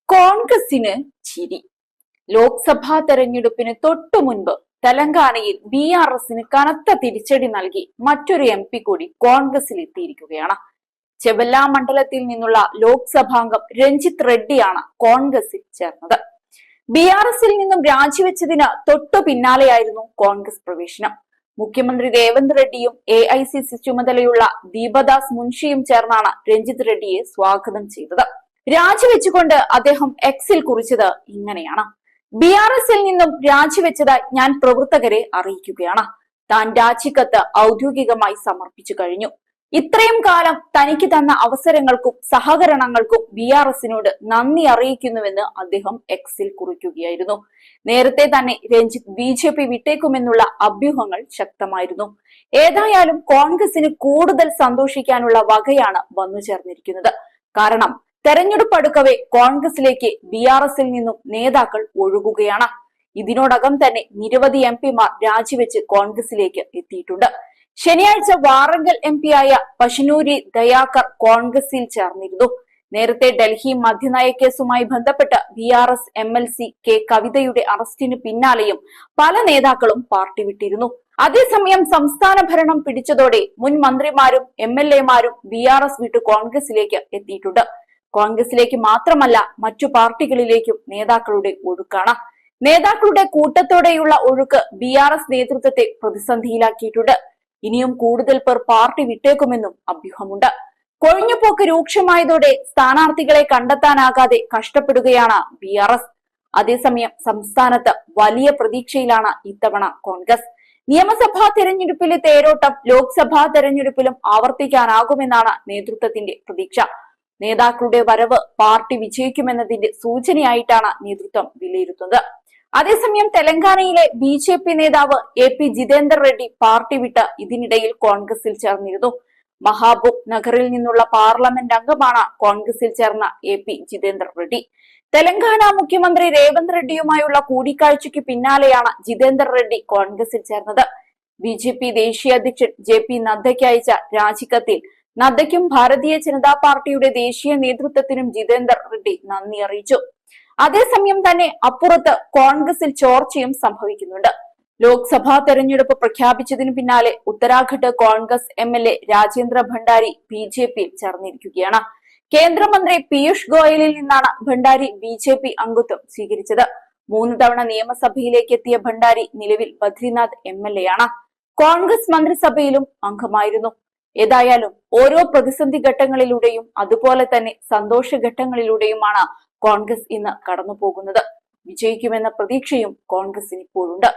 കോൺഗ്രസിന് ചിരി. ലോക്സഭാ തെരഞ്ഞെടുപ്പിന് തൊട്ടു മുൻപ് തെലങ്കാനയിൽ BRSന് കനത്ത തിരിച്ചടി നൽകി മറ്റൊരു MP കൂടി കോൺഗ്രസിൽ എത്തിയിരിക്കുകയാണ്. ചെബല്ല മണ്ഡലത്തിൽ നിന്നുള്ള ലോക്സഭാംഗം രഞ്ജിത്ത് റെഡ്ഡിയാണ് കോൺഗ്രസിൽ ചേർന്നത്. BRSൽ നിന്നും രാജിവെച്ചതിന് തൊട്ടു പിന്നാലെയായിരുന്നു കോൺഗ്രസ് പ്രവേശനം. മുഖ്യമന്ത്രി രേവന്ത് റെഡ്ഡിയും AICC ചുമതലയുള്ള ദീപദാസ് മുൻഷിയും ചേർന്നാണ് രഞ്ജിത്ത് റെഡ്ഡിയെ സ്വാഗതം ചെയ്തത്. രാജിവെച്ചുകൊണ്ട് അദ്ദേഹം എക്സിൽ കുറിച്ചത് ഇങ്ങനെയാണ്: BRSൽ നിന്നും രാജിവെച്ചതായി ഞാൻ പ്രവർത്തകരെ അറിയിക്കുകയാണ്. താൻ രാജിക്കത്ത് ഔദ്യോഗികമായി സമർപ്പിച്ചു കഴിഞ്ഞു. ഇത്രയും കാലം തനിക്ക് തന്ന അവസരങ്ങൾക്കും സഹകരണങ്ങൾക്കും BRSനോട് നന്ദി അറിയിക്കുന്നുവെന്ന് അദ്ദേഹം എക്സിൽ കുറിക്കുകയായിരുന്നു. നേരത്തെ തന്നെ രഞ്ജിത്ത് BJP വിട്ടേക്കുമെന്നുള്ള അഭ്യൂഹങ്ങൾ ശക്തമായിരുന്നു. ഏതായാലും കോൺഗ്രസിന് കൂടുതൽ സന്തോഷിക്കാനുള്ള വകയാണ് വന്നു ചേർന്നിരിക്കുന്നത്. കാരണം തെരഞ്ഞെടുപ്പ് അടുക്കവേ കോൺഗ്രസിലേക്ക് BRSൽ നിന്നും നേതാക്കൾ ഒഴുകുകയാണ്. ഇതിനോടകം തന്നെ നിരവധി MPമാർ രാജിവെച്ച് കോൺഗ്രസിലേക്ക് എത്തിയിട്ടുണ്ട്. ശനിയാഴ്ച വാറങ്കൽ MP ആയ പശനൂരി ദയാകർ കോൺഗ്രസിൽ ചേർന്നിരുന്നു. നേരത്തെ ഡൽഹി മദ്യനയ കേസുമായി ബന്ധപ്പെട്ട് BRS MLC K കവിതയുടെ അറസ്റ്റിന് പിന്നാലെയും പല നേതാക്കളും പാർട്ടി വിട്ടിരുന്നു. അതേസമയം സംസ്ഥാന ഭരണം പിടിച്ചതോടെ മുൻ മന്ത്രിമാരും MLAമാരും BRS വിട്ട് കോൺഗ്രസിലേക്ക് എത്തിയിട്ടുണ്ട്. കോൺഗ്രസിലേക്ക് മാത്രമല്ല മറ്റു പാർട്ടികളിലേക്കും നേതാക്കളുടെ ഒഴുക്കാണ്. നേതാക്കളുടെ കൂട്ടത്തോടെയുള്ള ഒഴുക്ക് BRS നേതൃത്വത്തെ പ്രതിസന്ധിയിലാക്കിയിട്ടുണ്ട്. ഇനിയും കൂടുതൽ പേർ പാർട്ടി വിട്ടേക്കുമെന്നും അഭ്യൂഹമുണ്ട്. കൊഴിഞ്ഞുപോക്ക് രൂക്ഷമായതോടെ സ്ഥാനാർത്ഥികളെ കണ്ടെത്താനാകാതെ കഷ്ടപ്പെടുകയാണ് BRS. അതേസമയം സംസ്ഥാനത്ത് വലിയ പ്രതീക്ഷയിലാണ് ഇത്തവണ കോൺഗ്രസ്. നിയമസഭാ തെരഞ്ഞെടുപ്പിലെ തേരോട്ടം ലോക്സഭാ തെരഞ്ഞെടുപ്പിലും ആവർത്തിക്കാനാകുമെന്നാണ് നേതൃത്വത്തിന്റെ പ്രതീക്ഷ. നേതാക്കളുടെ വരവ് പാർട്ടി വിജയിക്കുമെന്നതിന്റെ സൂചനയായിട്ടാണ് നേതൃത്വം വിലയിരുത്തുന്നത്. അതേസമയം തെലങ്കാനയിലെ BJP നേതാവ് AP ജിതേന്ദർ റെഡ്ഡി പാർട്ടി വിട്ട് ഇതിനിടയിൽ കോൺഗ്രസിൽ ചേർന്നിരുന്നു. മഹാബൂബ് നഗറിൽ നിന്നുള്ള പാർലമെന്റ് അംഗമാണ് കോൺഗ്രസിൽ ചേർന്ന AP ജിതേന്ദർ റെഡ്ഡി. തെലങ്കാന മുഖ്യമന്ത്രി രേവന്ത് റെഡ്ഡിയുമായുള്ള കൂടിക്കാഴ്ചയ്ക്ക് പിന്നാലെയാണ് ജിതേന്ദർ റെഡ്ഡി കോൺഗ്രസിൽ ചേർന്നത്. BJP ദേശീയ അധ്യക്ഷൻ JP നദ്ദയ്ക്ക് അയച്ച രാജിക്കത്തിൽ നദ്ദയ്ക്കും ഭാരതീയ ജനതാ പാർട്ടിയുടെ ദേശീയ നേതൃത്വത്തിനും ജിതേന്ദർ റെഡ്ഡി നന്ദി അറിയിച്ചു. അതേസമയം തന്നെ അപ്പുറത്ത് കോൺഗ്രസിൽ ചോർച്ചയും സംഭവിക്കുന്നുണ്ട്. ലോക്സഭാ തെരഞ്ഞെടുപ്പ് പ്രഖ്യാപിച്ചതിനു പിന്നാലെ ഉത്തരാഖണ്ഡ് കോൺഗ്രസ് MLA രാജേന്ദ്ര ഭണ്ഡാരി BJPയിൽ ചേർന്നിരിക്കുകയാണ്. കേന്ദ്രമന്ത്രി പീയൂഷ് ഗോയലിൽ നിന്നാണ് ഭണ്ഡാരി BJP അംഗത്വം സ്വീകരിച്ചത്. 3 തവണ നിയമസഭയിലേക്ക് എത്തിയ ഭണ്ഡാരി നിലവിൽ ബദ്രിനാഥ് MLA ആണ്. കോൺഗ്രസ് മന്ത്രിസഭയിലും അംഗമായിരുന്നു. ഏതായാലും ഓരോ പ്രതിസന്ധി ഘട്ടങ്ങളിലൂടെയും അതുപോലെ തന്നെ സന്തോഷ ഘട്ടങ്ങളിലൂടെയുമാണ് കോൺഗ്രസ് ഇന്ന് കടന്നു പോകുന്നത്. വിജയിക്കുമെന്ന പ്രതീക്ഷയും കോൺഗ്രസിന് ഇപ്പോഴുണ്ട്.